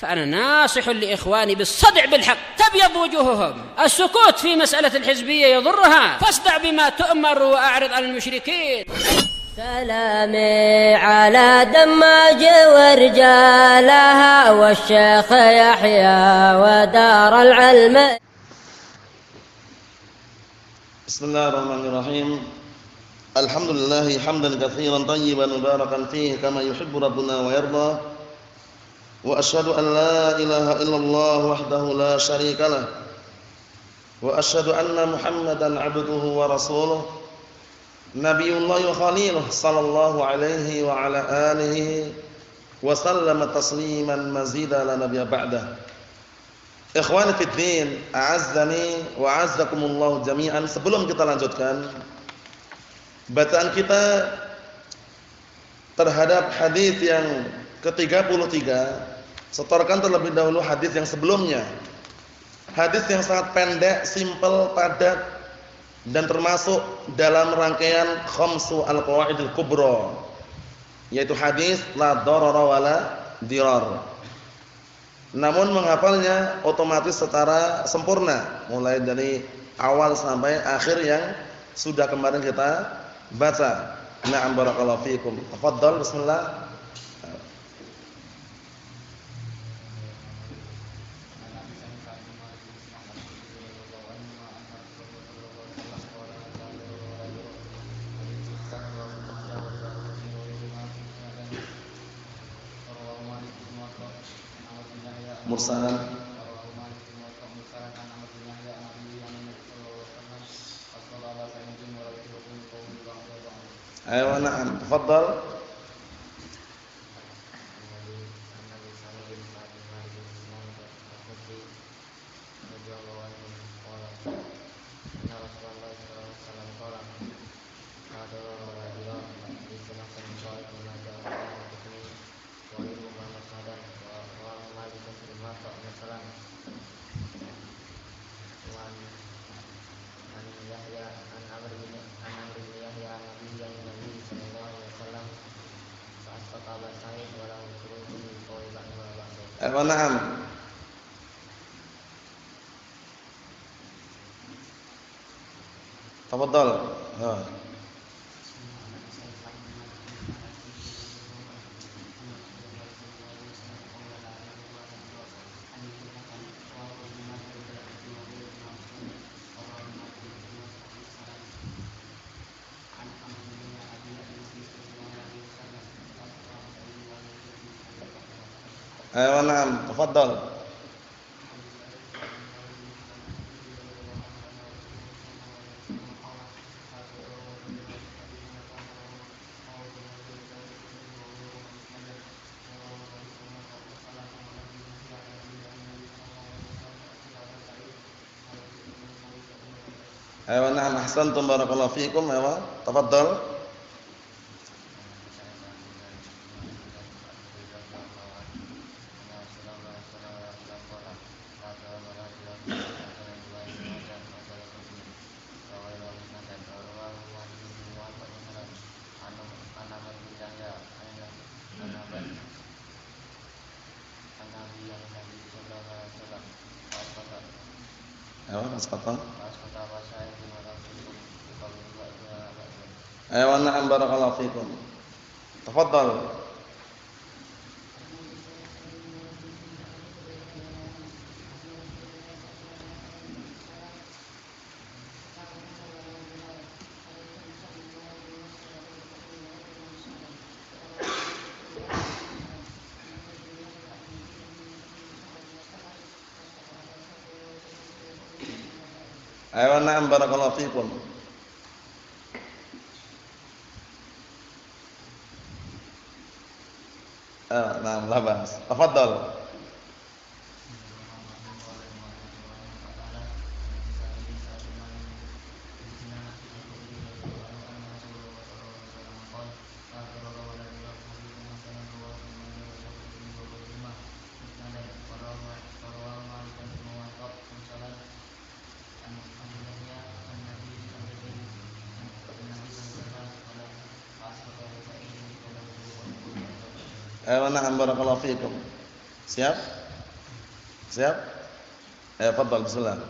فأنا ناصح لإخواني بالصدع بالحق تبيض وجوههم. السكوت في مسألة الحزبية يضرها، فاصدع بما تؤمر وأعرض عن المشركين. سلامي على دماج ورجالها والشيخ يحيى ودار العلم. بسم الله الرحمن الرحيم. الحمد لله حمدا كثيرا طيبا مباركا فيه كما يحب ربنا ويرضى. وأشهد أن لا إله إلا الله وحده لا شريك له. وأشهد أن محمدا عبده ورسوله نبي الله وخليله صلى الله عليه وعلى آله وسلم تسليما مزيدا لا نبي بعده. Ikhwani fid din, a'azzani wa a'azzakumullah jami'an. Sebelum kita lanjutkan bacaan kita terhadap hadis yang ke-33, setorkan terlebih dahulu hadis yang sebelumnya. Hadis yang sangat pendek, simpel, padat dan termasuk dalam rangkaian khamsu al-qawaidil kubra, yaitu hadis la darara wala dirar. Namun menghafalnya otomatis secara sempurna mulai dari awal sampai akhir yang sudah kemarin kita baca. Na'am barakallahu fikum. Tafadhal bismillah. Mursalan. Ayo na'am, tafadhal. Na'am. Tafadhal. Na'am, tafadhal. Na'am, ahsantum barakallahu fikum. Tafadhal. Na'am barakallahu fikum. Tafadhal. Na'am barakallahu fikum. Na'am, la ba'as. Tafadhal. Na'am barakallahu fikum. Siap? Siap? Fadhal bismillah.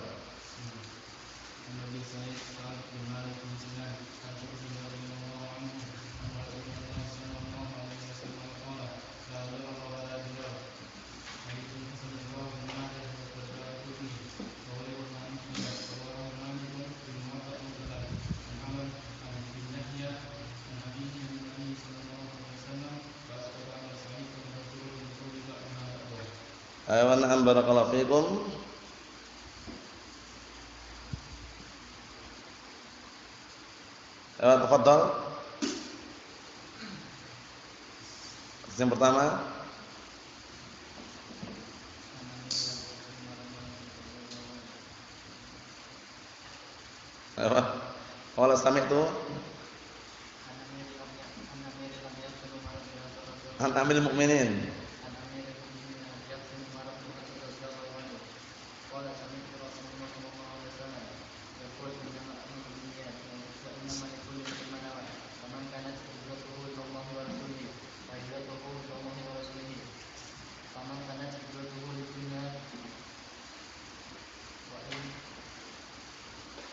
Wa na'am barakallahu fikum. Tafadhal. Yang pertama. Qala sami'tu an amil mu'minin.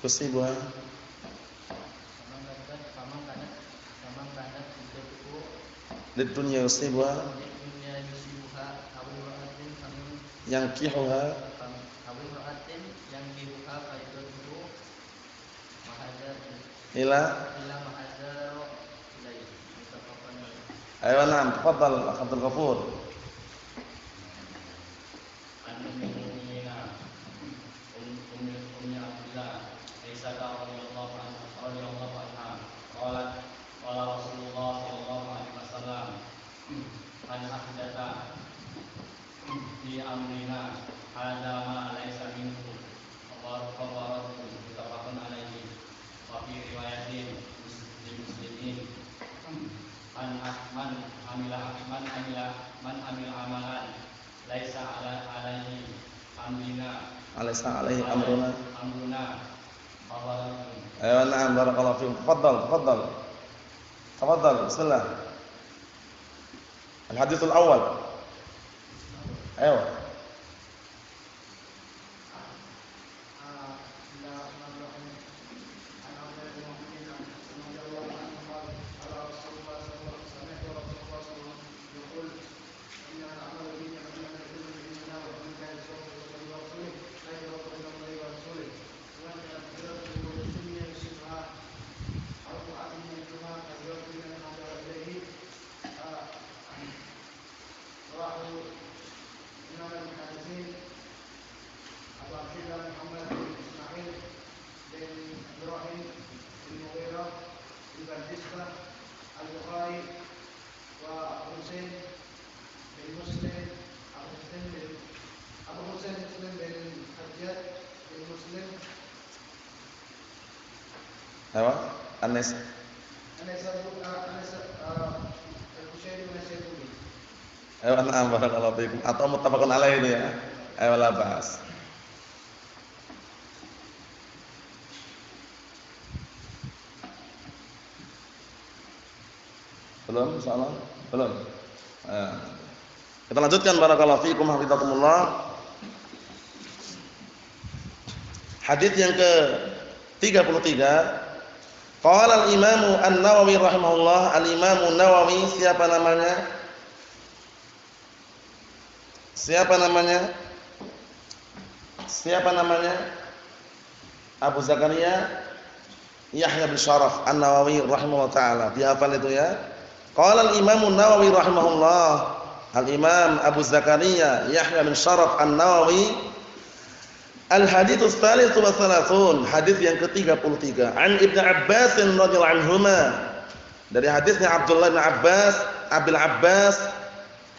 Kusibuha di dunia yusibuha yang kihuha ila ayo na'am tafadhal Abdul Ghafur. Alaysa alaihi amruna. Ayo na'am barakallahu fiikum. Tafadhal bismillah. Al-hadits al-awwal. Ayo. Apa? Anas. Ayo na'am barakallahu fiikum. Atau muttafaqun alaih itu ya. Ayo la ba'as. Belum insyaallah? Belum. Kita lanjutkan barakallahu fiikum hafizakumullah. Hadis yang ke-33. Qala al-Imam An-Nawawi rahimahullah, al-Imam Nawawi siapa namanya? Siapa namanya? Abu Zakaria Yahya bin Syaraf An-Nawawi rahimahullah taala. Dihafal itu ya. Qala al-Imam An-Nawawi rahimahullah, al-Imam Abu Zakaria Yahya bin Syaraf An-Nawawi. Al-hadits ats-tsalits wa tsalasun, hadis yang ke-33. An Ibnu Abbas radhiyallahu anhuma, dari hadisnya Abdullah bin Abbas, Abil Abbas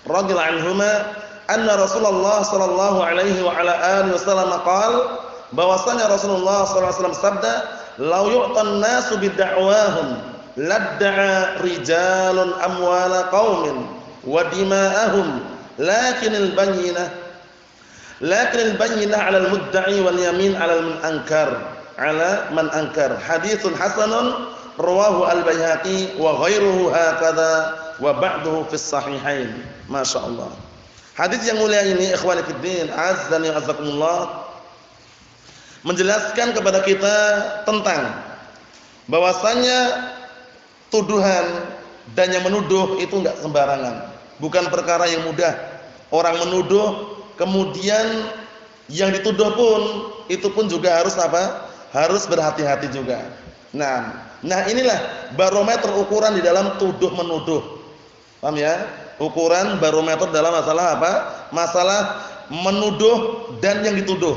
radhiyallahu anhuma, anna Rasulullah sallallahu alaihi wa ala alihi wasallam qala, bahwasanya Rasulullah sallallahu alaihi wasallam sabda, "Lau yu'tan nasu bid'awahum ladda'a rijalun amwala qaumin wa dima'ahum, lakinil bayyinah 'ala al-mudda'i wal yamin 'ala man ankar." Haditsun hasanun rawahu al-Baihaqi wa ghairuhu hakadha wa ba'duhu fi as-sahihain. Masyaallah. Hadis yang mulia ini ikhwani fiddin, azzani wa azzakumullah, menjelaskan kepada kita tentang bahwasanya tuduhan dan yang menuduh itu enggak sembarangan. Bukan perkara yang mudah. Orang menuduh kemudian yang dituduh pun itu pun juga harus apa? Harus berhati-hati juga. Nah inilah barometer ukuran di dalam tuduh menuduh. Paham ya? Ukuran barometer dalam masalah apa? Masalah menuduh dan yang dituduh.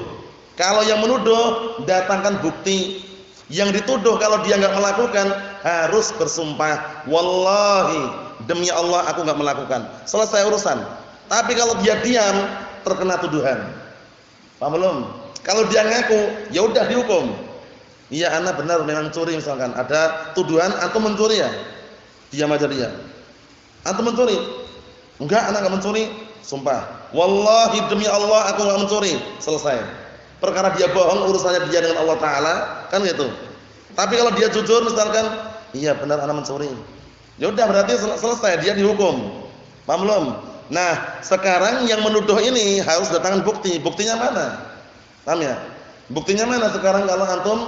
Kalau yang menuduh datangkan bukti. Yang dituduh kalau dia enggak melakukan harus bersumpah, wallahi demi Allah aku enggak melakukan. Selesai urusan. Tapi kalau dia diam terkena tuduhan. Paham belum? Kalau dia ngaku, ya udah dihukum. Iya, ana benar memang curi misalkan. Ada tuduhan antum mencuri ya? Diam aja dia. Antum mencuri? Enggak, ana enggak mencuri. Sumpah. Wallahi demi Allah aku enggak mencuri. Selesai. Perkara dia bohong urusannya dia dengan Allah taala, kan gitu. Tapi kalau dia jujur misalkan, iya benar ana mencuri. Ya udah berarti selesai, dia dihukum. Paham belum? Nah, sekarang yang menuduh ini harus datangkan bukti. Buktinya mana? Paham ya? Buktinya mana sekarang kalau antum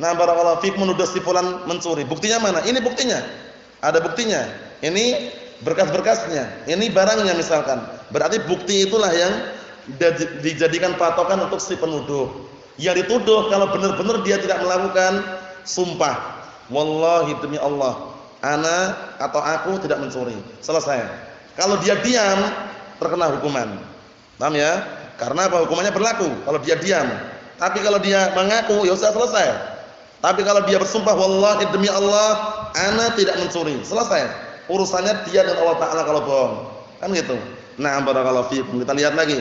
barakallahu fik menuduh si fulan mencuri? Buktinya mana? Ini buktinya. Ada buktinya. Ini berkas-berkasnya. Ini barangnya misalkan. Berarti bukti itulah yang dijadikan patokan untuk si penuduh. Yang dituduh kalau benar-benar dia tidak melakukan, sumpah, wallahi demi Allah, ana atau aku tidak mencuri. Selesai. Kalau dia diam terkena hukuman. Paham ya? Karena apa? Hukumannya berlaku kalau dia diam. Tapi kalau dia mengaku ya sudah selesai. Tapi kalau dia bersumpah wallahi demi Allah ana tidak mencuri. Selesai. Urusannya dia dengan Allah taala kalau bohong. Kan gitu. Nah, barakallahu fiikum. Kita lihat lagi.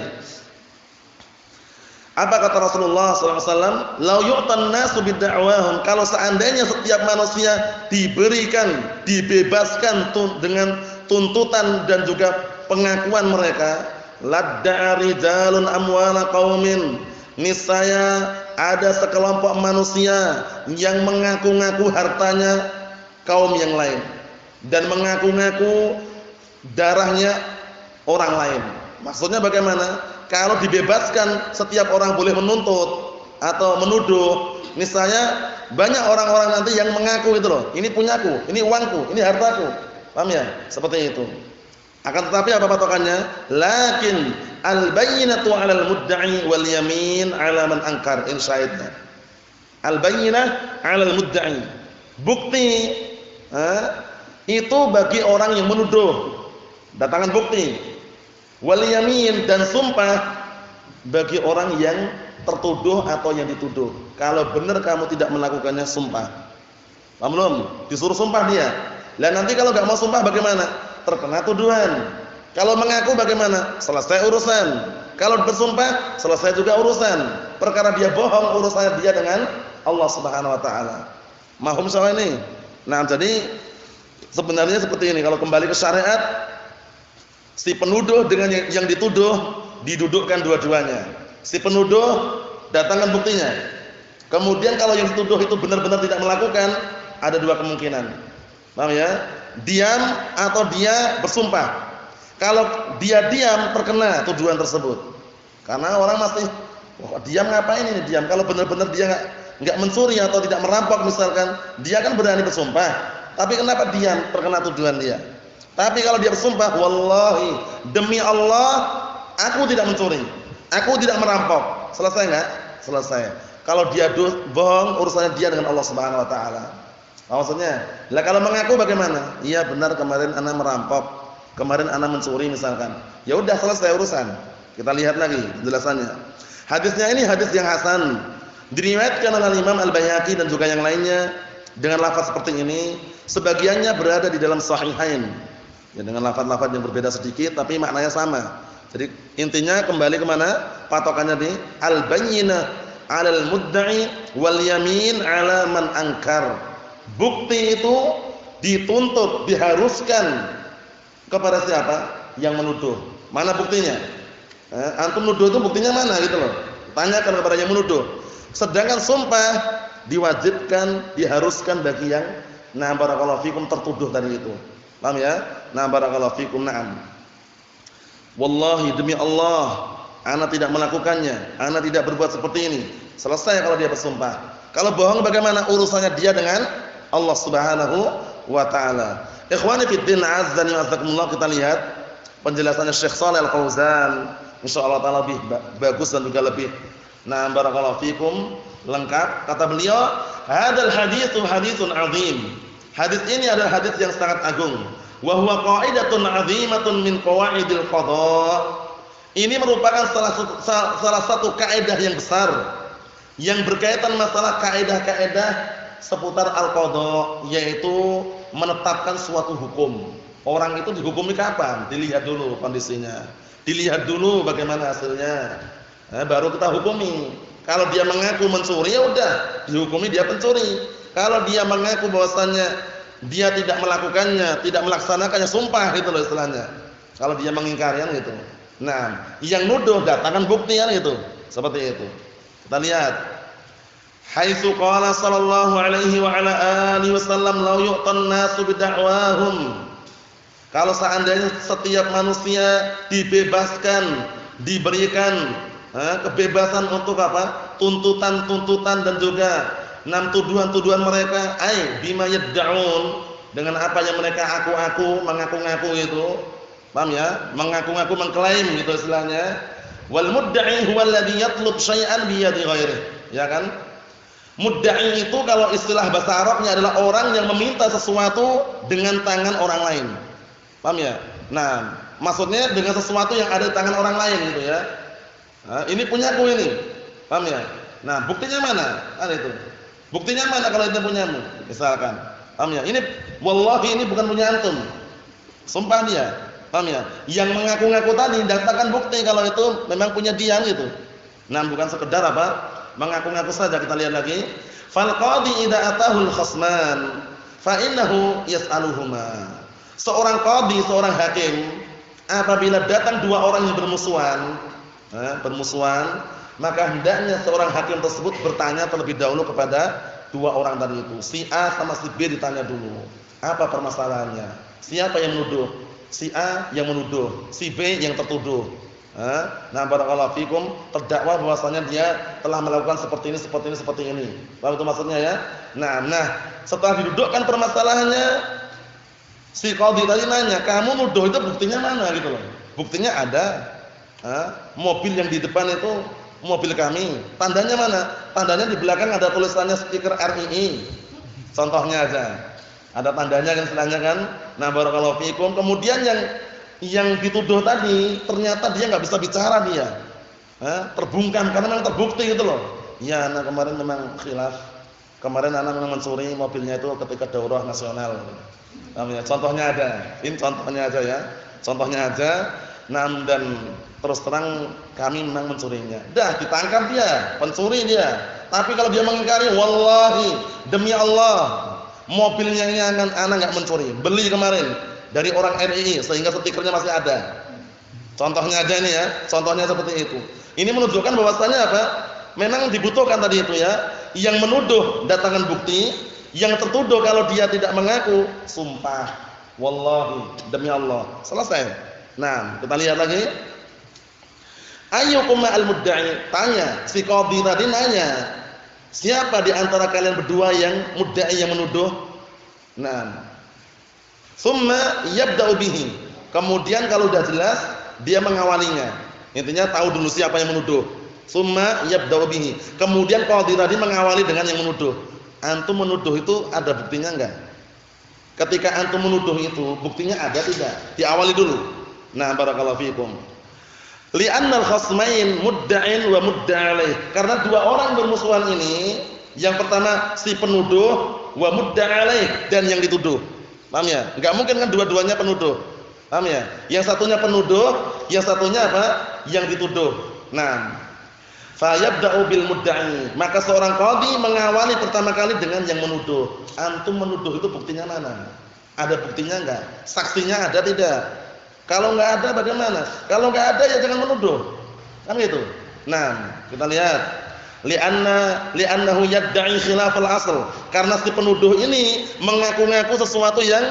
Apa kata Rasulullah SAW? Lau yu'tan nasu bidda'wahum. Kalau seandainya setiap manusia dibebaskan dengan tuntutan dan juga pengakuan mereka, ladda'a rijalun amwala qaumin. Niscaya ada sekelompok manusia yang mengaku-ngaku hartanya kaum yang lain dan mengaku-ngaku darahnya orang lain. Maksudnya bagaimana? Kalau dibebaskan setiap orang boleh menuntut atau menuduh, misalnya banyak orang-orang nanti yang mengaku itu loh, ini punyaku, ini uangku, ini hartaku. Paham ya? Seperti itu. Akan tetapi apa patokannya? Lakin al-bayyinatu 'alal mudda'i wal yamin 'ala man ankar in syahidna. Al-bayyinah 'alal mudda'i. Bukti itu bagi orang yang menuduh. Datangkan bukti. Wal yamin dan sumpah bagi orang yang tertuduh atau yang dituduh. Kalau benar kamu tidak melakukannya, sumpah. Paham belum? Disuruh sumpah dia. Lah nanti kalau enggak mau sumpah bagaimana? Terkena tuduhan. Kalau mengaku bagaimana? Selesai urusan. Kalau bersumpah, selesai juga urusan. Perkara dia bohong, urusannya dia dengan Allah Subhanahu wa taala. Mahum soal ini. Nah, jadi sebenarnya seperti ini. Kalau kembali ke syariat, si penuduh dengan yang dituduh didudukkan dua-duanya. Si penuduh datangkan buktinya. Kemudian kalau yang dituduh itu benar-benar tidak melakukan, ada dua kemungkinan. Paham ya? Diam atau dia bersumpah. Kalau dia diam terkena tuduhan tersebut. Karena orang masih diam ngapain ini diam? Kalau benar-benar dia enggak mencuri atau tidak merampok misalkan, dia kan berani bersumpah. Tapi kenapa diam? Terkena tuduhan dia. Tapi kalau dia bersumpah, wallahi demi Allah aku tidak mencuri, aku tidak merampok. Selesai enggak? Selesai. Kalau dia bohong, urusannya dia dengan Allah Subhanahu wa taala. Maksudnya, lah kalau mengaku bagaimana? Iya benar kemarin ana merampok, kemarin ana mencuri misalkan. Ya udah selesai urusan. Kita lihat lagi penjelasannya. Hadisnya ini hadis yang hasan. Diriwayatkan oleh Imam Al-Baihaqi dan juga yang lainnya dengan lafaz seperti ini. Sebagiannya berada di dalam Sahihain. Ya, dengan lafaz-lafaz yang berbeda sedikit tapi maknanya sama. Jadi intinya kembali ke mana? Patokannya di al-bayyinah 'alal mudda'i wal yamin 'ala man ankar. Bukti itu dituntut, diharuskan kepada siapa? Yang menuduh. Mana buktinya? Antum nuduh itu buktinya mana gitu loh. Tanyakan kepada yang menuduh. Sedangkan sumpah diwajibkan, diharuskan bagi yang barakallahu fikum tertuduh tadi itu. Paham ya? Barakallahu fikum. Na'am. Wallahi demi Allah, ana tidak melakukannya, ana tidak berbuat seperti ini. Selesai kalau dia bersumpah. Kalau bohong bagaimana urusannya dia dengan Allah Subhanahu wa taala. Ikhwani fid din, azzani wa azzakumullah, kita lihat penjelasannya Syekh Shalih Al-Fauzan, insyaallah taala lebih bagus dan juga lebih barakallahu fikum, lengkap. Kata beliau, hadzal haditsu haditsun azim. Hadis ini adalah hadis yang sangat agung. Wa huwa qa'idatun 'azimatun min qawaidil qada. Ini merupakan salah satu kaidah yang besar yang berkaitan masalah kaidah-kaidah seputar al-qada, yaitu menetapkan suatu hukum. Orang itu dihukumi kapan? Dilihat dulu kondisinya. Dilihat dulu bagaimana hasilnya. Baru kita hukumi. Kalau dia mengaku mencuri, ya udah dihukumi dia pencuri. Kalau dia mengaku bahwasannya dia tidak melakukannya, tidak melaksanakannya, sumpah gitu loh istilahnya. Kalau dia mengingkari kan gitu. Nah, yang nuduh datangkan bukti kan gitu. Seperti itu. Kita lihat. Haitsu qala sallallahu alaihi wa ala alihi wasallam law yu'tan nasu bid'awahum. Kalau seandainya setiap manusia dibebaskan, diberikan kebebasan untuk apa? Tuntutan-tuntutan dan juga tuduhan-tuduhan mereka, bima yad'un, dengan apa yang mereka mengaku-ngaku itu. Paham ya? Mengaku-ngaku, mengklaim gitu istilahnya. Wal mudda'i huwa alladhi yatlub syai'an bi yadi ghairihi. Ya kan? Mudda'i itu kalau istilah bahasa Arabnya adalah orang yang meminta sesuatu dengan tangan orang lain. Paham ya? Nah, maksudnya dengan sesuatu yang ada di tangan orang lain gitu ya. Nah, ini punyaku ini. Paham ya? Nah, buktinya mana? Ada itu. Buktinya mana kalau itu punyamu? Misalkan. Paham ya? Ini wallahi ini bukan punya antum. Sumpah dia. Paham ya? Yang mengaku-ngaku tadi datangkan bukti kalau itu memang punya dia gitu. Nah, bukan sekedar apa? Mengaku-ngaku saja. Kita lihat lagi. Fal qadi idza atahul khasman fa innahu yas'aluhuma. Seorang qadi, seorang hakim, apabila datang dua orang yang bermusuhan, maka hendaknya seorang hakim tersebut bertanya terlebih dahulu kepada dua orang tadi itu. Si A sama si B ditanya dulu, apa permasalahannya? Siapa yang menuduh? Si A yang menuduh, si B yang tertuduh. Nah, barakallahu fikum, terdakwa bahwasanya dia telah melakukan seperti ini. Paham itu maksudnya ya? Nah, setelah didudukkan permasalahannya, si qadhi tadi nanya, kamu nuduh itu buktinya mana gitu loh. Buktinya ada. Mobil yang di depan itu mobil kami. Tandanya mana? Tandanya di belakang ada tulisannya stiker RII. Contohnya aja. Ada tandanya kan istilahnya kan. Nah, barakallahu fikum. Kemudian yang dituduh tadi ternyata dia nggak bisa bicara dia. Terbungkam karena memang terbukti gitu loh. Ya, anak kemarin memang khilaf. Kemarin anak memang mencuri mobilnya itu ketika daurah nasional. Contohnya ada. Ini contohnya aja ya. Contohnya aja. Dan terus terang kami memang mencurinya. Dah ditangkap dia, pencuri dia. Tapi kalau dia mengingkari, wallahi demi Allah, mobilnya ini anak enggak mencuri. Beli kemarin dari orang RII sehingga stikernya masih ada. Contohnya aja ini ya. Contohnya seperti itu. Ini menunjukkan bahwasanya apa? Memang dibutuhkan tadi itu ya. Yang menuduh datangkan bukti, yang tertuduh kalau dia tidak mengaku, sumpah. Wallahi demi Allah. Selesai. Nah, kita lihat lagi. Ayyukum ma'al mudda'i? Tanya, si qadhi tadi nanya, siapa di antara kalian berdua yang mudda'i, yang menuduh? Nah, summa yabda'u bihi. Kemudian kalau sudah jelas, dia mengawalinya. Intinya tahu dulu siapa yang menuduh. Summa yabda'u bihi. Kemudian qadhi tadi mengawali dengan yang menuduh. Antum menuduh itu ada buktinya enggak? Ketika antum menuduh itu, buktinya ada tidak? Diawali dulu. Nah, barakallahu fikum. Li'annal khasmain mudda'in wa mudda'alaih. Karena dua orang bermusuhan ini, yang pertama si penuduh wa mudda'alaih, dan yang dituduh. Paham ya? Enggak mungkin kan dua-duanya penuduh. Paham ya? Yang satunya penuduh, yang satunya apa? Yang dituduh. Nah, fa yabda'u bil mudda'i. Maka seorang qadhi mengawali pertama kali dengan yang menuduh. Antum menuduh itu buktinya mana? Ada buktinya enggak? Saksinya ada tidak? Kalau enggak ada bagaimana? Kalau enggak ada ya jangan menuduh. Kan gitu. Nah, kita lihat. Li'annahu yadda'i khilafal asl. Karena si penuduh ini mengaku-ngaku sesuatu yang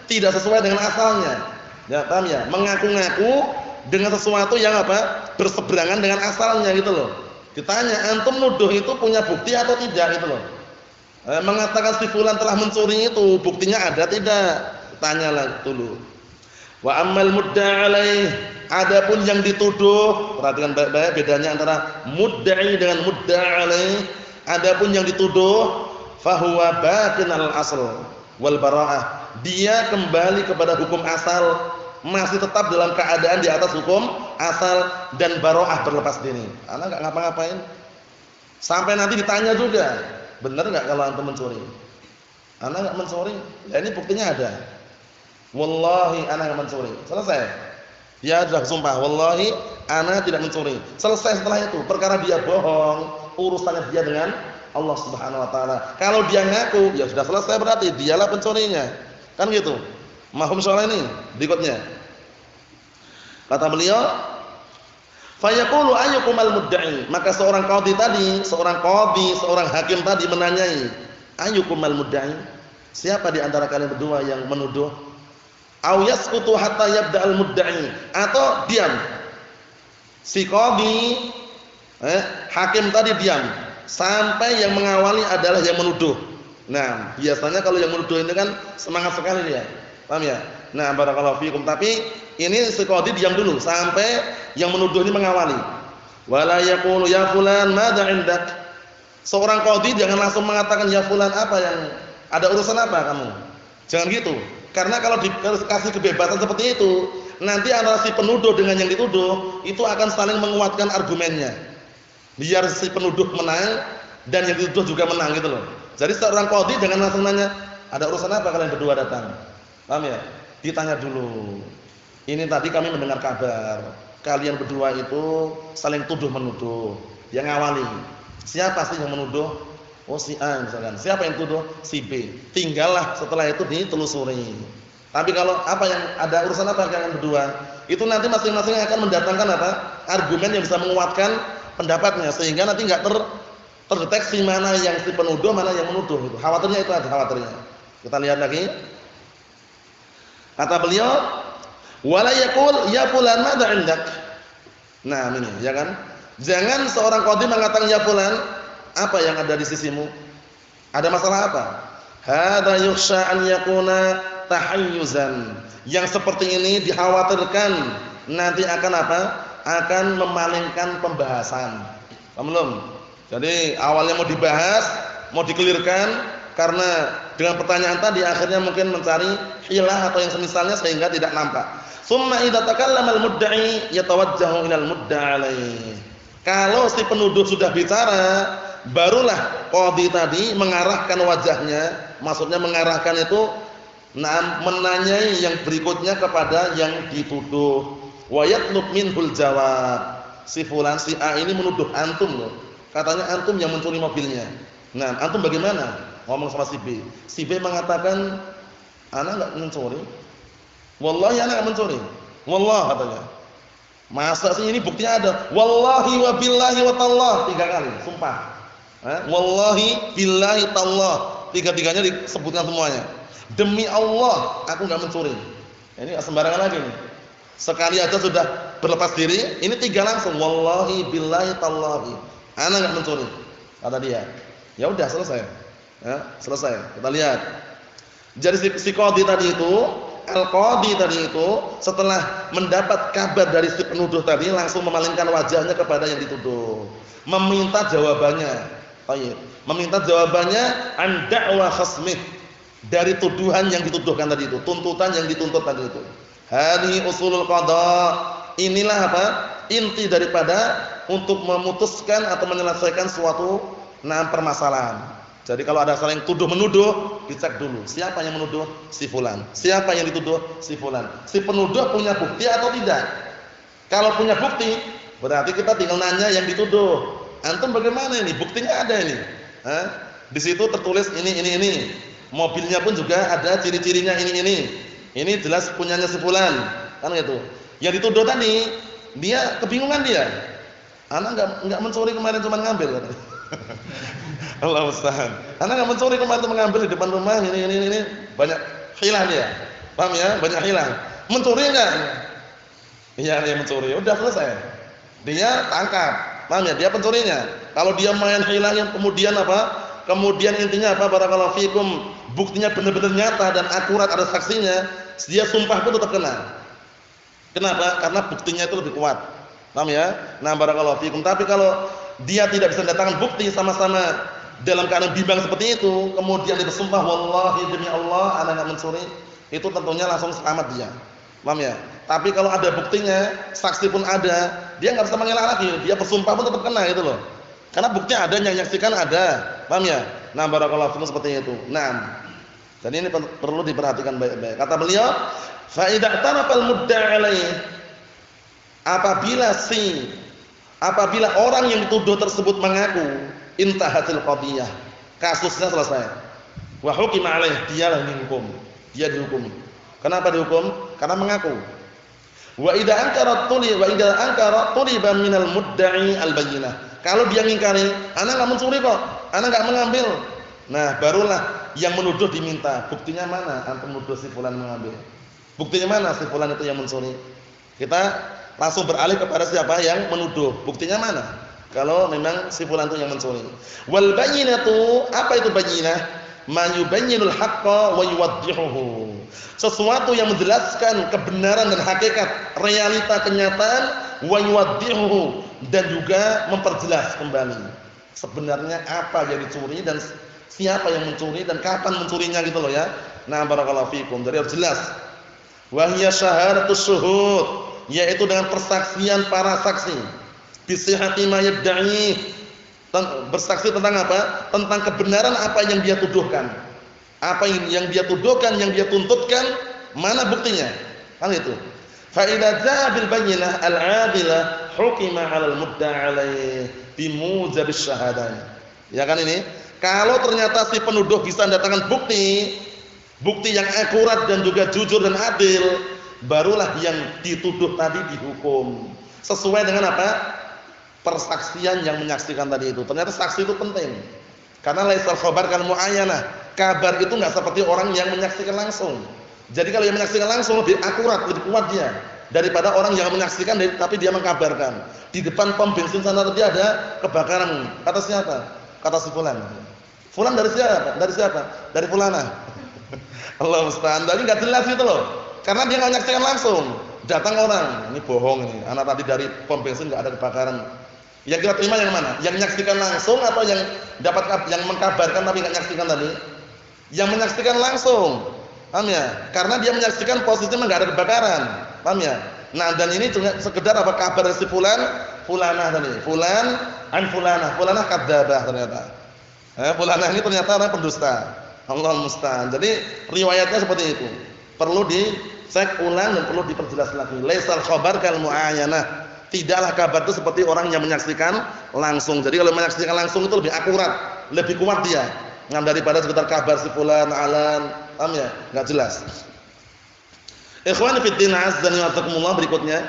tidak sesuai dengan asalnya. Ya, paham ya? Mengaku-ngaku dengan sesuatu yang apa? Berseberangan dengan asalnya gitu loh. Ditanya, antum nuduh itu punya bukti atau tidak gitu loh. Mengatakan si fulan telah mencuri itu buktinya ada tidak? Tanyalah dulu. Wa ammal mudda'i alaih, adapun yang dituduh, perhatikan baik-baik bedanya antara mudda'i dengan mudda'i alaih. Adapun yang dituduh, fahuwa baqin al-asl wal bara'ah. Dia kembali kepada hukum asal, masih tetap dalam keadaan di atas hukum asal dan bara'ah, berlepas diri. Anak enggak ngapa-ngapain. Sampai nanti ditanya juga, benar enggak kalau antum mencuri? Anak enggak mencuri. Ya ini buktinya ada. Wallahi ana enggak mencuri. Selesai. Dia sudah sumpah, wallahi ana tidak mencuri. Selesai setelah itu. Perkara dia bohong, urusannya dia dengan Allah Subhanahu wa taala. Kalau dia ngaku, ya sudah selesai, berarti dialah pencurinya. Kan gitu. Mahum soal ini berikutnya. Kata beliau, fayaqulu ayyukumal mudda'i. Maka seorang qadhi tadi, seorang hakim tadi menanyai, ayyukumal mudda'i? Siapa di antara kalian berdua yang menuduh? Aw yasqutu hatta yabda'al mudda'i, atau diam. Si qadhi hakim tadi diam sampai yang mengawali adalah yang menuduh. Nah, biasanya kalau yang menuduh ini kan semangat sekali dia. Paham ya? Nah, barakallahu fikum. Tapi ini si qadhi diam dulu sampai yang menuduh ini mengawali. Wala yaqulu ya fulan madza 'indak. Seorang qadhi jangan langsung mengatakan ya fulan, apa yang ada urusan apa kamu? Jangan gitu. Karena kalau dikasih kebebasan seperti itu, nanti antara si penuduh dengan yang dituduh itu akan saling menguatkan argumennya. Biar si penuduh menang dan yang dituduh juga menang gitu loh. Jadi seorang qadhi jangan langsung nanya, ada urusan apa kalian berdua datang? Paham ya? Ditanya dulu. Ini tadi kami mendengar kabar, kalian berdua itu saling tuduh menuduh. Yang ngawali. Siapa sih yang menuduh? Oh si A misalkan. Siapa yang tuduh? Si B. Tinggallah setelah itu ditelusuri. Tapi kalau apa yang ada urusan apa kalian berdua? Itu nanti masing-masing akan mendatangkan apa? Argumen yang bisa menguatkan pendapatnya, sehingga nanti enggak terdeteksi mana yang si penuduh, mana yang menuduh itu. Khawatirnya itu ada khawatirnya. Kita lihat lagi. Kata beliau, wala yaqul ya fulan madza 'indak. Nah, ini ya kan? Jangan seorang qadhi mengatakan ya fulan, apa yang ada di sisimu? Ada masalah apa? Hadza yukhsha an yakuna tahayyuzan. Yang seperti ini dikhawatirkan nanti akan apa? Akan memalingkan pembahasan. Paham belum? Jadi awalnya mau dibahas, mau dikelirkan, karena dengan pertanyaan tadi akhirnya mungkin mencari hilah atau yang semisalnya sehingga tidak nampak. Summa idza takallama al-mudda'i yatawajjahu ila al-mudda'i alaih. Kalau si penuduh sudah bicara, barulah qadhi tadi mengarahkan wajahnya, maksudnya mengarahkan itu menanyai yang berikutnya kepada yang dituduh. Wa yatlub minhul jawab. Si fulan, si A ini menuduh antum loh. Katanya antum yang mencuri mobilnya. Nah, antum bagaimana? Ngomong sama si B. Si B mengatakan, ana enggak mencuri. Wallahi ana enggak mencuri. Wallah katanya. Masa sih ini buktinya ada. Wallahi wa billahi wa tallah, 3 kali, sumpah. Wallahi billahi tallah. 3-3-nya disebutkan semuanya. Demi Allah, aku enggak mencuri. Ini sembarangan lagi nih. Sekali aja sudah berlepas diri, ini 3 langsung. Wallahi billahi tallahi. Ana enggak mencuri. Kata dia. Ya udah selesai. Ya, selesai. Kita lihat. Jadi si qadhi tadi itu, al-qadhi tadi itu setelah mendapat kabar dari si penuduh tadi langsung memalingkan wajahnya kepada yang dituduh, meminta jawabannya. Baik. Meminta jawabannya an da'wa khasmih, dari tuduhan yang dituduhkan tadi itu, tuntutan yang dituntut tadi itu. Hadhi usulul qada. Inilah apa? Inti daripada untuk memutuskan atau menyelesaikan suatu permasalahan. Jadi kalau ada saling tuduh menuduh, dicek dulu siapa yang menuduh, si fulan. Siapa yang dituduh, si fulan. Si penuduh punya bukti atau tidak? Kalau punya bukti, berarti kita tinggal nanya yang dituduh. Antum bagaimana ini? Buktinya ada ini. Di situ tertulis ini. Mobilnya pun juga ada ciri-cirinya ini. Ini jelas punyanya si fulan. Kan gitu. Yang dituduh tadi, dia kebingungan dia. Ana enggak mencuri kemarin, cuma ngambil. Allah musta'an. Ana enggak mencuri kemarin, cuma ngambil di depan rumah ini. Banyak hilang dia. Paham ya? Banyak hilang. Mencuri enggak? Iya, yang mencuri. Udah selesai. Dia tangkap. Paham ya? Dia pencurinya. Kalau dia main hilangin kemudian apa? Kemudian intinya apa? Barakallahu fikum. Buktinya benar-benar nyata dan akurat ada saksinya, dia sumpah pun tetap kena. Kenapa? Karena buktinya itu lebih kuat. Paham ya? Nah, barakallahu fikum. Tapi kalau dia tidak bisa datangkan bukti sama-sama dalam keadaan bimbang seperti itu, kemudian dia bersumpah wallahi demi Allah ana enggak mencuri, itu tentunya langsung selamat dia. Paham ya? Tapi kalau ada buktinya, saksi pun ada, dia enggak bisa mengelak lagi, dia bersumpah pun tetap kena gitu loh. Karena buktinya ada, yang menyaksikan ada. Paham ya? Nah, barakallahu fikum seperti itu. Nah, jadi ini perlu diperhatikan baik-baik. Kata beliau, fa idza tarafal mudda'i alaih, apabila orang yang dituduh tersebut mengaku, intahatil qadiyah, kasusnya selesai. Wa hukima alaih, dialah yang dihukum. Dia dihukum. Kenapa dihukum? Karena mengaku. Wa idza ankara tuliba minal mudda'i al-bayyinah. Kalau dia ngingkari, ana enggak mencuri kok, ana enggak mengambil. Nah, barulah yang menuduh diminta, buktinya mana? Antum menuduh si fulan mengambil. Buktinya mana si fulan itu yang mencuri? Kita langsung beralih kepada siapa yang menuduh. Buktinya mana? Kalau memang si fulan itu yang mencuri. Wal bayyinatu, apa itu bayyinah? Ma yubayyinul haqqo wa yuwaddihuhu. Sesuatu yang menjelaskan kebenaran dan hakikat, realita kenyataan, wa yuwaddihuhu, dan juga memperjelas kembali sebenarnya apa yang dicuri dan siapa yang mencuri dan kapan mencurinya gitu loh ya. Nah, barakallahu fikum. Jadi harus jelas. Wa hiya syahadatus syuhud, yaitu dengan persaksian para saksi. Bi sihhati ma yad'i, bersaksi tentang apa? Tentang kebenaran apa yang dia tuduhkan. Apa yang dia tuduhkan, yang dia tuntutkan, mana buktinya? Kan itu. Fa idza jaa bil bayyinah al-'adilah hukima 'alal mudda'i 'alaih bi mujabis syahadah. Ya kan ini? Kalau ternyata si penuduh bisa mendatangkan bukti yang akurat dan juga jujur dan adil, barulah yang dituduh tadi dihukum. Sesuai dengan apa? Persaksian yang menyaksikan tadi itu. Ternyata saksi itu penting. Karena laisal khabar kal muayyanah. Kabar itu enggak seperti orang yang menyaksikan langsung. Jadi kalau yang menyaksikan langsung lebih akurat, lebih kuat dia daripada orang yang menyaksikan tapi dia mengkabarkan. Di depan pom bensin sana tadi ada kebakaran. Kata siapa? Kata si fulan. Fulan dari siapa? Dari siapa? Dari fulana. Allah musta'an. Jadi enggak jelas gitu loh. Karena dia enggak menyaksikan langsung. Datang orang, ini bohong ini. Anak tadi dari pom bensin enggak ada kebakaran. Yang kita terima yang mana? Yang menyaksikan langsung atau yang dapat yang mengkabarkan tapi enggak menyaksikan tadi? Yang menyaksikan langsung. Paham ya? Karena dia menyaksikan posisinya enggak ada kebakaran. Paham ya? Nah, dan ini cuma sekedar apa kabar si fulan, fulanah tadi. Fulan an fulanah, fulanah kadzdzabah ternyata. Fulanah ini ternyata orang pendusta. Allah musta'an. Jadi riwayatnya seperti itu. Perlu dicek ulang dan perlu diperjelas lagi. Laisal khabar kal muayyanah. Tidaklah kabar itu seperti orang yang menyaksikan langsung. Jadi kalau menyaksikan langsung itu lebih akurat, lebih kuat dia. Daripada sekedar kabar si fulan alan. Paham ya? Enggak jelas. Ikhwan fi din azza wa jalla, berikutnya.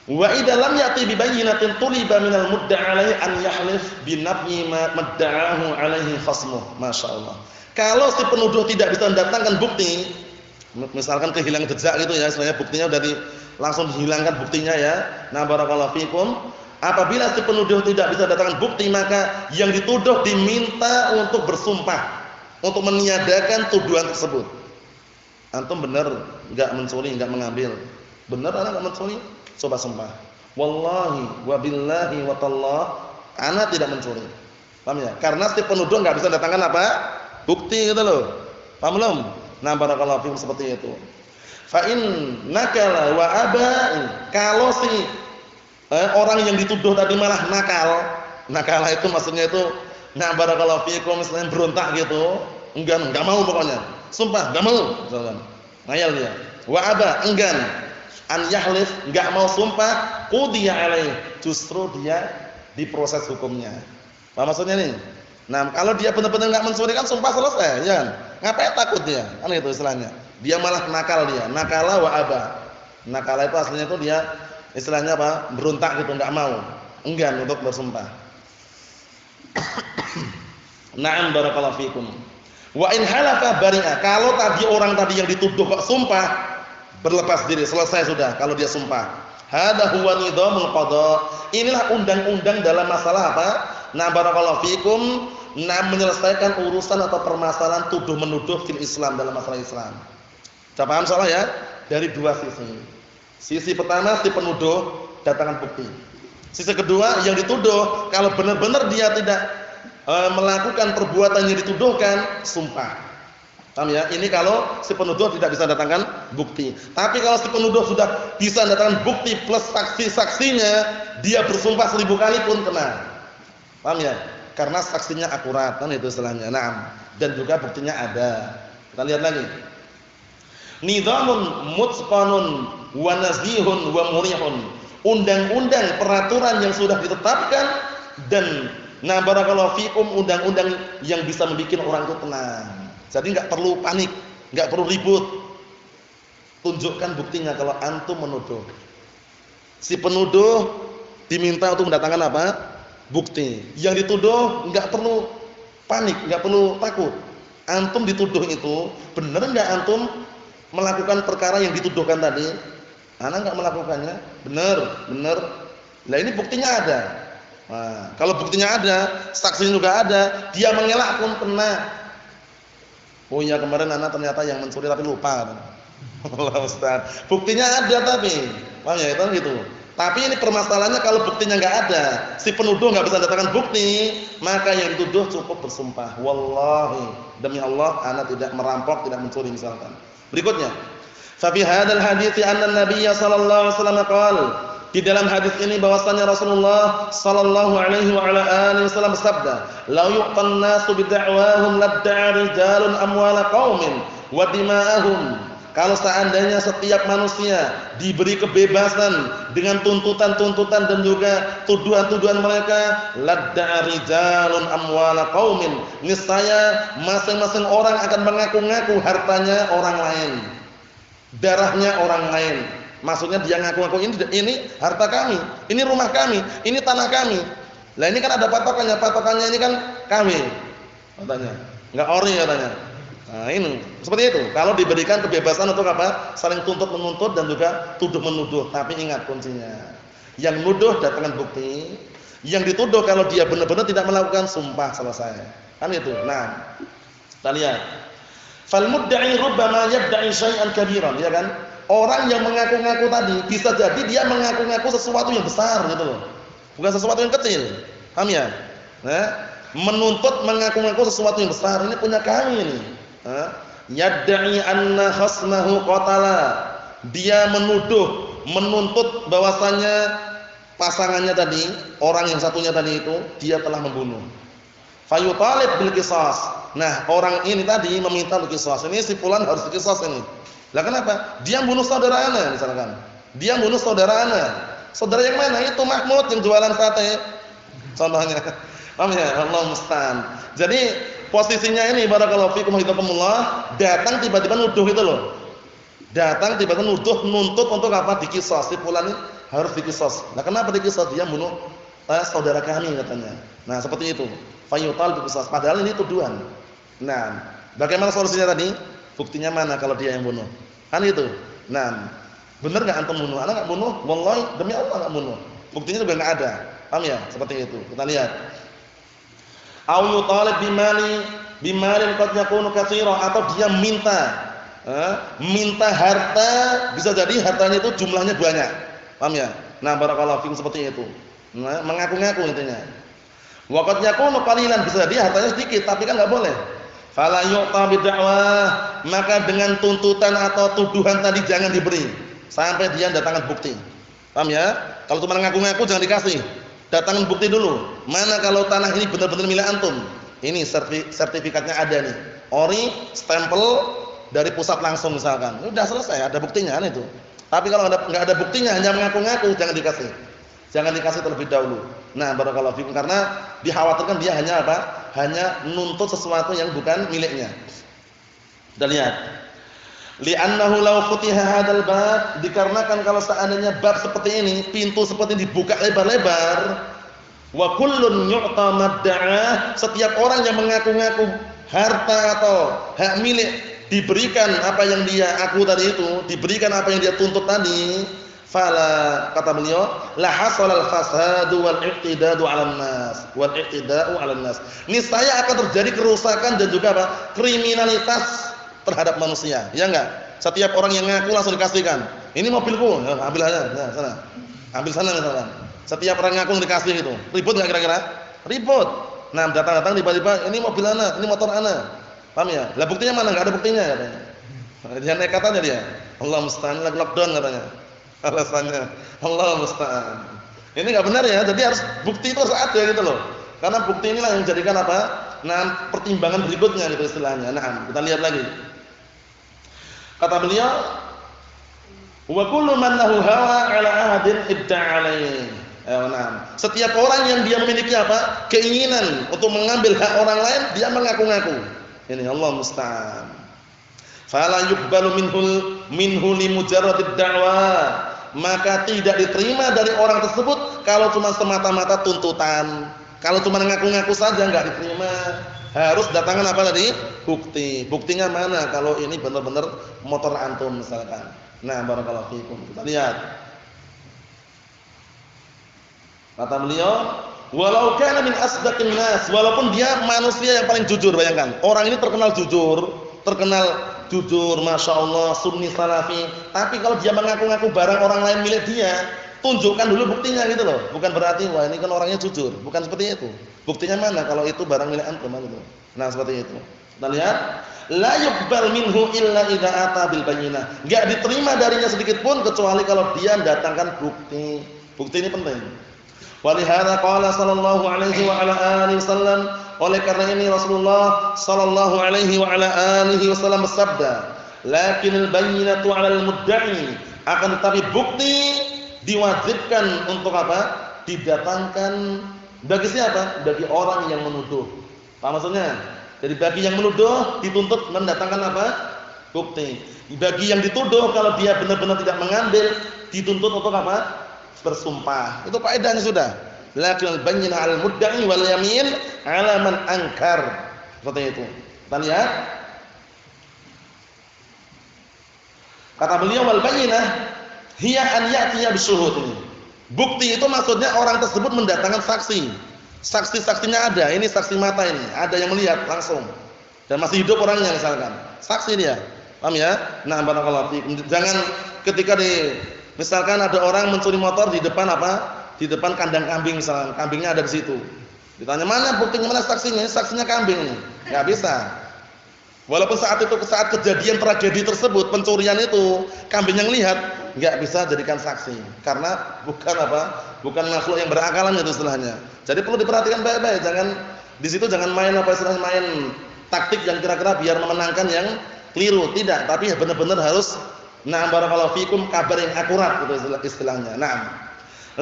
Wa idza lam yati bi bayyinatin tuliba minal mudda'i alaihi an yahlif bi nafyi ma madda'ahu alaihi khasmuh. Masyaallah. Kalau si penuduh tidak bisa mendatangkan bukti, misalkan kehilangan jejak gitu ya, istilahnya buktinya udah langsung dihilangkan buktinya ya. Nah, barakallahu fikum. Apabila si penuduh tidak bisa datangkan bukti, maka yang dituduh diminta untuk bersumpah, untuk meniadakan tuduhan tersebut. Antum benar enggak mencuri, enggak mengambil. Benar ana enggak mencuri? Coba sumpah. Wallahi wa billahi wa tallah, ana tidak mencuri. Paham ya? Karena si penuduh enggak bisa datangkan apa? Bukti gitu loh. Paham belum? Nah, barakallahu fikum seperti itu. Fa in nakala wa aba, kalau si orang yang dituduh tadi malah nakal itu maksudnya itu nah barakallahu fikum misalnya berontak gitu, enggak mau pokoknya. Sumpah enggak mau misalkan. Ngayal dia. Wa aba, enggan. An yahlif, enggak mau sumpah, qudiya alaih. Justru dia diproses hukumnya. Apa maksudnya nih? Nah, kalau dia benar-benar enggak mencuri kan sumpah selesai, ya kan? Ngapain takut dia? Kan itu istilahnya. Dia malah nakal dia. Nakala wa aba. Nakala itu aslinya itu dia istilahnya apa? Berontak gitu, enggak mau. Enggan untuk bersumpah. Na'am barakallahu fikum. Wa in halafa bari'a. Kalau tadi orang tadi yang dituduh kok sumpah, berlepas diri, selesai sudah kalau dia sumpah. Hadza huwa nidhamul qada. Inilah undang-undang dalam masalah apa? Nah, barakallahu fikum, menyelesaikan urusan atau permasalahan tuduh menuduh fil Islam, dalam masalah Islam. Sudah paham soalnya ya? Dari dua sisi. Sisi pertama si penuduh, datangkan bukti. Sisi kedua yang dituduh, kalau benar-benar dia tidak melakukan perbuatan yang dituduhkan, sumpah. Paham ya? Ini kalau si penuduh tidak bisa datangkan bukti. Tapi kalau si penuduh sudah bisa datangkan bukti plus saksi-saksinya, dia bersumpah 1000 kali pun kena. Paham ya? Karena saksinya akurat, kan itu istilahnya. Naam. Dan juga buktinya ada. Kita lihat lagi. Nidhamun mutqanun wa nazihun wa murihun. Undang-undang, peraturan yang sudah ditetapkan, dan nah barakallahu fikum, undang-undang yang bisa membuat orang itu tenang. Jadi enggak perlu panik, enggak perlu ribut. Tunjukkan buktinya kalau antum menuduh. Si penuduh diminta untuk mendatangkan apa? Bukti. Yang dituduh enggak perlu panik, enggak perlu takut. Antum dituduh itu, benar enggak antum melakukan perkara yang dituduhkan tadi? Ana enggak melakukannya. Benar. Lah ini buktinya ada. Nah, kalau buktinya ada, saksinya juga ada, dia mengelak pun kena. Oh iya, kemarin ana ternyata yang mencuri tapi lupa. Allah Ustaz. Buktinya ada tapi, paham ya, itu gitu. Tapi ini permasalahannya kalau buktinya enggak ada, si penuduh enggak bisa datangkan bukti, maka yang dituduh cukup bersumpah. Wallahi, demi Allah ana tidak merampok, tidak mencuri misalkan. Berikutnya, fa fi hadzal hadits anna an-nabiy sallallahu alaihi wasallam qala, di dalam hadis ini bahwasanya Rasulullah sallallahu alaihi wa ala alihi wasallam bersabda, "La yuqtan nasu bi da'wahum ladda'a rijalun amwala qaumin wa dima'ahum." Kalau seandainya setiap manusia diberi kebebasan dengan tuntutan-tuntutan dan juga tuduhan-tuduhan mereka, ladda'a rijalun amwala qaumin, niscaya masing-masing orang akan mengaku-ngaku hartanya orang lain, darahnya orang lain. Maksudnya dia ngaku-ngaku ini harta kami, ini rumah kami, ini tanah kami. Lah ini kan ada patokannya, patokannya ini kan kami, katanya. Enggak ori katanya. Nah, ini seperti itu. Kalau diberikan kebebasan untuk apa? Saling tuntut menuntut dan juga tuduh menuduh. Tapi ingat kuncinya, yang nuduh datangkan bukti, yang dituduh kalau dia benar-benar tidak melakukan, sumpah, selesai. Kan itu. Nah, kita lihat. Fal mudda'i rubbama yadda'i syai'an kabiran, ya kan? Orang yang mengaku-ngaku tadi bisa jadi dia mengaku-ngaku sesuatu yang besar gitu loh. Bukan sesuatu yang kecil. Paham ya? Nah, menuntut mengaku-ngaku sesuatu yang besar, ini punya kami ini. Yadda'i anna khasmahu qatala. Dia menuntut bahwasanya pasangannya tadi, orang yang satunya tadi itu, dia telah membunuh. Fayutalib bil qisas. Nah, orang ini tadi meminta qisas. Ini si fulan harus qisas ini. Lah kenapa? Dia bunuh saudara ana misalkan. Dia bunuh saudara ana. Saudara yang mana? Itu Mahmud yang jualan sate. Contohnya. Paham ya? Allah musta'an. Jadi posisinya ini barakallahu fikum hidakumullah, datang tiba-tiba nuduh itu loh. Datang tiba-tiba nuntut untuk apa? Diqisas. Si fulan ini harus diqisas. Nah, kenapa diqisas? Dia bunuh saudara kami katanya. Nah, seperti itu. Fayutal biqisas. Padahal ini tuduhan. Nah, bagaimana solusinya tadi? Buktinya mana kalau dia yang bunuh? Kan itu. Nah, benar enggak antum bunuh? Ana enggak bunuh, wallahi demi Allah enggak bunuh. Buktinya juga enggak ada. Paham ya? Seperti itu. Kita lihat. Au yutalib bimalin qad yakunu katsira, atau dia minta harta, bisa jadi hartanya itu jumlahnya banyak. Paham ya? Nah, barakallahu fikum, seperti itu. Nah, mengaku-ngaku intinya. Wa qad yakunu qalilan, bisa jadi hartanya sedikit, tapi kan enggak boleh. Fala yu'ta bid'awah, maka dengan tuntutan atau tuduhan tadi jangan diberi sampai dia datangkan bukti. Paham ya? Kalau cuma ngaku-ngaku jangan dikasih. Datangkan bukti dulu. Mana kalau tanah ini benar-benar milik antum? Ini sertifikatnya ada nih. Ori, stempel dari pusat langsung misalkan. Udah selesai, ada buktinya kan itu. Tapi kalau enggak ada buktinya, hanya mengaku-ngaku, jangan dikasih. Jangan dikasih terlebih dahulu. Nah, barakallahu fikum, karena dikhawatirkan dia hanya apa? Hanya nuntut sesuatu yang bukan miliknya. Kita lihat. Li'annahu law futiha hadzal bab, dikarenakan kalau seandainya bab seperti ini, pintu seperti ini dibuka lebar-lebar, wa kullun yu'ta madda'a, setiap orang yang mengaku-ngaku harta atau hak milik diberikan apa yang dia aku tadi itu, diberikan apa yang dia tuntut tadi, fala kata beliau, la hasalal fasadu wal i'tidadu 'alan nas, wal i'tida'u 'alan nas. Niscaya akan terjadi kerusakan dan juga apa? Kriminalitas terhadap manusia. Ya enggak? Setiap orang yang ngaku langsung dikasihkan. Ini mobilku, ya, ambil aja, nah, sana. Ambil sana misalkan. Setiap orang ngaku dikasih itu. Ribut enggak kira-kira? Ribut. Nah, datang-datang tiba-tiba ini mobil ana, ini motor ana. Paham ya? Lah buktinya mana? Enggak ada buktinya katanya. Dia nekat aja dia. Allah musta'an, lagi lockdown katanya. Alasannya Allah musta'an. Ini enggak benar ya. Jadi harus bukti itu harus ada gitu loh. Karena bukti inilah yang menjadikan apa? Nah, pertimbangan berikutnya gitu istilahnya. Nah, kita lihat lagi. Kata beliau, wa kullu man lahu hawa 'ala ahadin idda'alaih. Setiap orang yang dia memiliki apa? Keinginan untuk mengambil hak orang lain, dia mengaku-ngaku. Ini Allah musta'an. Fala yuqbalu minhu li mujarradid da'wa. Maka tidak diterima dari orang tersebut kalau cuma semata-mata tuntutan. Kalau cuma ngaku-ngaku saja enggak diterima. Harus datangkan apa tadi? Bukti. Buktinya mana kalau ini benar-benar motor antum misalkan. Nah, barakallahu fikum. Kita lihat. Kata beliau, walau kana min asdaqin nas, walaupun dia manusia yang paling jujur, bayangkan. Orang ini terkenal jujur, Masya Allah, sunni salafi. Tapi kalau dia mengaku-ngaku barang orang lain milik dia, tunjukkan dulu buktinya gitu loh. Bukan berarti wah ini kan orangnya jujur, bukan seperti itu. Buktinya mana kalau itu barang milik antum gitu. Nah, seperti itu. Kita lihat, la yuqbal minhu illa idza ata bil bayyinah. Enggak diterima darinya sedikit pun kecuali kalau dia mendatangkan bukti. Bukti ini penting. Walihada qala sallallahu alaihi wa ala alihi wasallam, oleh karena ini Rasulullah sallallahu alaihi wa ala alihi wasallam bersabda, lakinal bayyinatu 'alal mudda'i, akan tetapi bukti diwajibkan untuk apa? Didatangkan bagi siapa? Bagi orang yang menuduh. Apa maksudnya? Jadi bagi yang menuduh dituntut mendatangkan apa? Bukti. Bagi yang dituduh kalau dia benar-benar tidak mengambil, dituntut untuk apa? Bersumpah. Itu faedahnya sudah. Lakinal bayyinah 'alal mudda'i wal yamin 'ala man ankar. Seperti itu. Kita lihat. Kata beliau wal bayyinah hiya an ya'tiya bisyuhud ini. Bukti itu maksudnya orang tersebut mendatangkan saksi. Saksi-saksinya ada. Ini saksi mata ini. Ada yang melihat langsung. Dan masih hidup orangnya misalkan. Saksi dia. Paham ya? Nah, barakallahu fiikum. Jangan ketika misalkan ada orang mencuri motor di depan apa? Di depan kandang kambing misalkan. Kambingnya ada di situ. Ditanya, "Mana buktinya? Mana saksinya?" Saksinya kambing ini. Enggak bisa. Walaupun saat kejadian tragedi tersebut, pencurian itu, kambing yang lihat, enggak bisa jadikan saksi. Karena bukan apa? Bukan makhluk yang berakalan itu istilahnya. Jadi perlu diperhatikan baik-baik, jangan main apa istilahnya, main taktik yang kira-kira biar memenangkan yang keliru, tidak, tapi benar-benar harus barakallahu fikum kabar yang akurat itu istilahnya.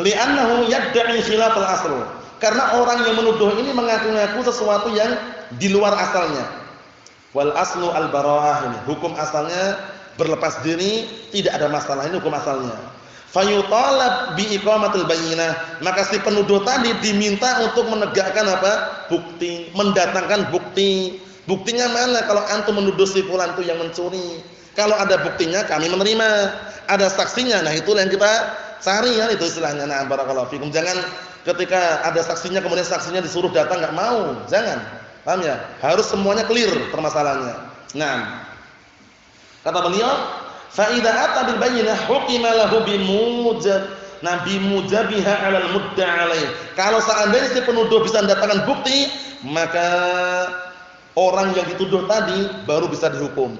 Li'annahu yadda'i khilafal asl. Karena orang yang menuduh ini mengaku-ngaku sesuatu yang di luar asalnya. Wal aslu al-bara'ah ini. Hukum asalnya berlepas diri, tidak ada masalah, ini hukum asalnya. Fayutalab bi iqamatil bayyinah, maka si penuduh tadi diminta untuk menegakkan apa? Bukti, mendatangkan bukti. Buktinya mana kalau antum menuduh si fulan itu yang mencuri? Kalau ada buktinya kami menerima, ada saksinya. Nah, itulah yang kita cari ya, itu istilahnya. Nah, barakallahu fikum. Jangan ketika ada saksinya kemudian saksinya disuruh datang enggak mau. Jangan. Paham ya? Harus semuanya clear permasalahannya. Nah, kata beliau, fa idza ata bil bayyinah hukima lahu bimujabiha 'alal mudda' alaih. Kalau seandainya si penuduh bisa mendatangkan bukti, maka orang yang dituduh tadi baru bisa dihukum.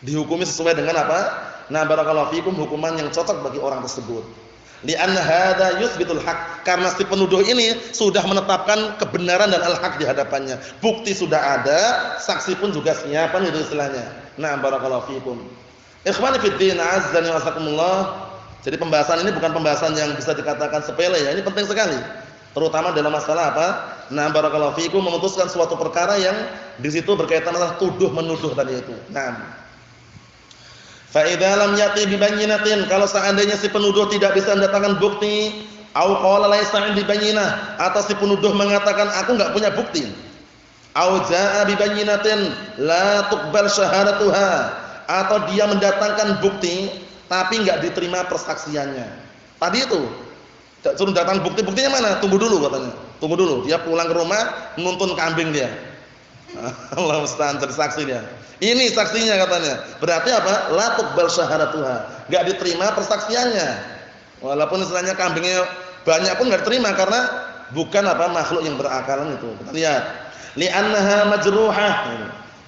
Dihukumi sesuai dengan apa? Nah, barakallahu fikum, hukuman yang cocok bagi orang tersebut. Li'anna hadza yuthbitul haq, karena si penuduh ini sudah menetapkan kebenaran dan al-haq di hadapannya. Bukti sudah ada, saksi pun juga siapan itu istilahnya. Nah, barakallahu fikum. Ikhwani fid din, azzani wa azakumullah. Jadi pembahasan ini bukan pembahasan yang bisa dikatakan sepele ya, ini penting sekali. Terutama dalam masalah apa? Nah, barakallahu fikum, memutuskan suatu perkara yang di situ berkaitan dengan tuduh menuduh tadi itu. Nah, fa idza lam yati bi bayyinatin, kalau seandainya si penuduh tidak bisa mendatangkan bukti, au qala laisa indi bayyinah, atau si penuduh mengatakan aku enggak punya bukti, Au jaa'a bi bayyinatin la tuqbal syahadatuha, atau dia mendatangkan bukti tapi enggak diterima persaksiannya. Tadi itu suruh datang bukti, buktinya mana? Tunggu dulu katanya. Tunggu dulu, dia pulang ke rumah nuntun kambing dia. Allah musta'an, jadi saksi dia. Ini saksinya katanya. Berarti apa? La tuqbal syahadatuha, enggak diterima persaksiannya. Walaupun istilahnya kambingnya banyak pun enggak diterima karena bukan apa makhluk yang berakalan itu. Kita lihat. Li'annaha majruhah.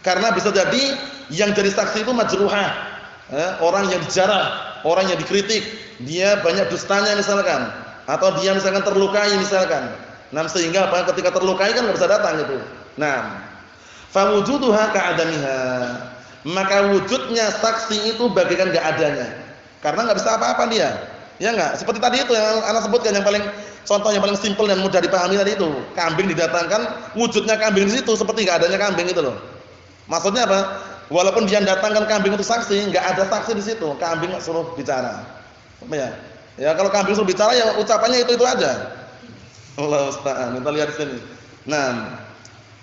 Karena bisa jadi yang jadi saksi itu majruhah. Orang yang dijarah, orang yang dikritik, dia banyak dustanya misalkan, atau dia misalkan terlukai misalkan. Nah, sehingga apa? Ketika terlukai kan enggak bisa datang gitu. Nah, fa wujuduha ka'adamiha. Maka wujudnya saksi itu bagaikan enggak adanya. Karena enggak bisa apa-apa dia. Ya enggak? Seperti tadi itu yang ana sebutkan, yang paling contoh yang paling simpel dan mudah dipahami tadi itu. Kambing didatangkan, wujudnya kambing di situ seperti enggak adanya kambing itu loh. Maksudnya apa? Walaupun dia datangkan kambing untuk saksi, enggak ada saksi di situ. Kambing suruh bicara. Apa ya? Ya kalau kambing suruh bicara ya ucapannya itu aja. Allah Ustaz, kita lihat di sini. Nah,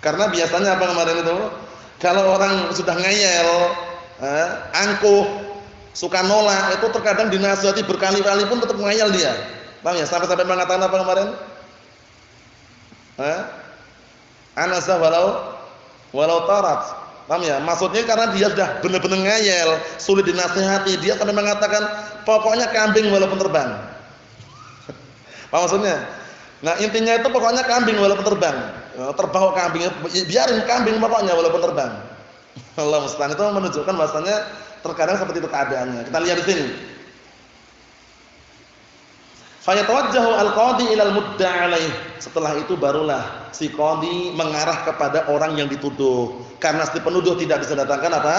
karena biasanya apa kemarin itu? Kalau orang sudah ngeyel, angkuh, suka nolak, itu terkadang dinasihati berkali-kali pun tetap ngeyel dia. Paham ya? Sampai-sampai mengatakan apa kemarin? Anasa walau tarat. Paham ya? Maksudnya karena dia sudah benar-benar ngeyel, sulit dinasihati, dia sampai mengatakan pokoknya kambing walaupun terbang. Paham maksudnya? Nah, intinya itu pokoknya kambing walaupun terbang. Terbang kok kambing, biarin kambing pokoknya walaupun terbang. Allah musta'an, itu menunjukkan bahasanya terkadang seperti itu keadaannya. Kita lihat di sini. Fayatawajjahu al-qadi ilal mudda'a alaih. Setelah itu barulah si qadi mengarah kepada orang yang dituduh. Karena si penuduh tidak bisa datangkan apa?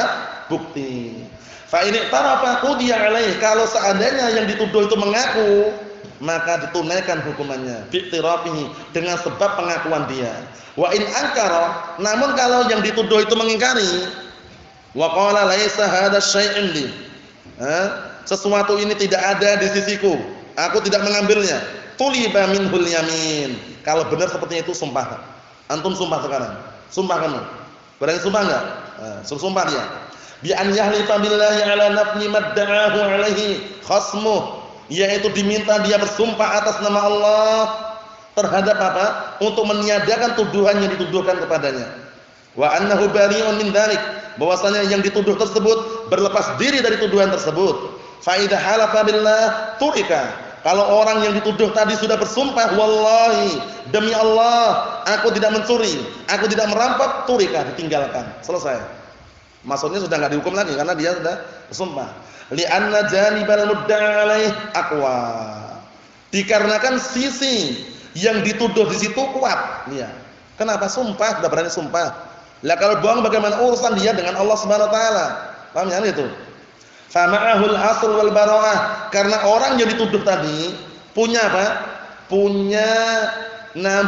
Bukti. Fa in i'tarafa qudiya alaih. Kalau seandainya yang dituduh itu mengaku, maka ditunaikan hukumannya bi'tirafihi, dengan sebab pengakuan dia. Wa in ankara, namun kalau yang dituduh itu mengingkari, wa qala laisa hadza syai'un li, sesuatu ini tidak ada di sisiku, aku tidak mengambilnya, tuliba minhul yamin. Kalau benar seperti itu sumpah. Antum sumpah sekarang, sumpah kamu, berani sumpah enggak? Sumpah dia bi an yahlifa billahi ala nafni madda'ahu alaihi khasmuh, yaitu diminta dia bersumpah atas nama Allah terhadap apa? Untuk meniadakan tuduhan yang dituduhkan kepadanya. Wa annahu bari'un min dzalik, bahwasanya yang dituduh tersebut berlepas diri dari tuduhan tersebut. Fa idza halafa billah turika, kalau orang yang dituduh tadi sudah bersumpah, wallahi, demi Allah, aku tidak mencuri, aku tidak merampok, turika, ditinggalkan, selesai. Maksudnya sudah enggak dihukum lagi karena dia sudah bersumpah. Li'anna janibal mudda'a alaih aqwa, dikarenakan sisi yang dituduh di situ kuat. Iya. Kenapa? Sumpah, sudah berani sumpah. Lah kalau bohong bagaimana urusan dia dengan Allah Subhanahu wa taala? Paham ya itu? Fa ma'ahul asl wal bara'ah, karena orang yang dituduh tadi punya apa? Punya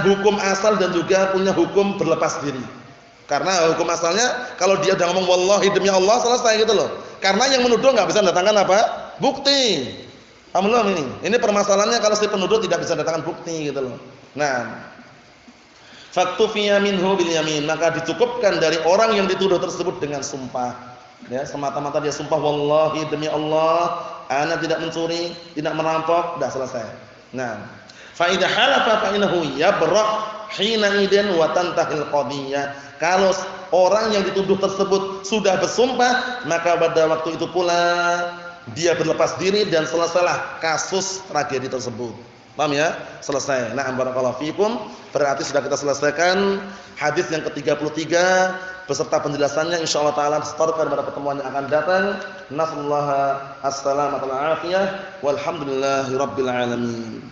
hukum asal dan juga punya hukum berlepas diri. Karena hukum asalnya kalau dia udah ngomong wallahi demi Allah, selesai gitu loh. Karena yang menuduh enggak bisa datangkan apa? Bukti. Paham belum ini? Ini permasalahannya kalau si penuduh tidak bisa datangkan bukti gitu loh. Nah, faktufiya minhu bil yamin, maka dicukupkan dari orang yang dituduh tersebut dengan sumpah. Ya, semata-mata dia sumpah wallahi demi Allah, ana tidak mencuri, tidak merampok, sudah selesai. Nah, fa idza halafa fa innahu yabra hina idin wa tantahil qadiyah. Kalau orang yang dituduh tersebut sudah bersumpah, maka pada waktu itu pula dia berlepas diri dan selesailah kasus tragedi tersebut. Paham ya? Selesai. Na'am barakallahu fikum. Berarti sudah kita selesaikan hadis yang ke-33 beserta penjelasannya, insyaallah taala setorkan pada pertemuan yang akan datang. Nasallahu as-salamata wal afiyah walhamdulillahirabbil alamin.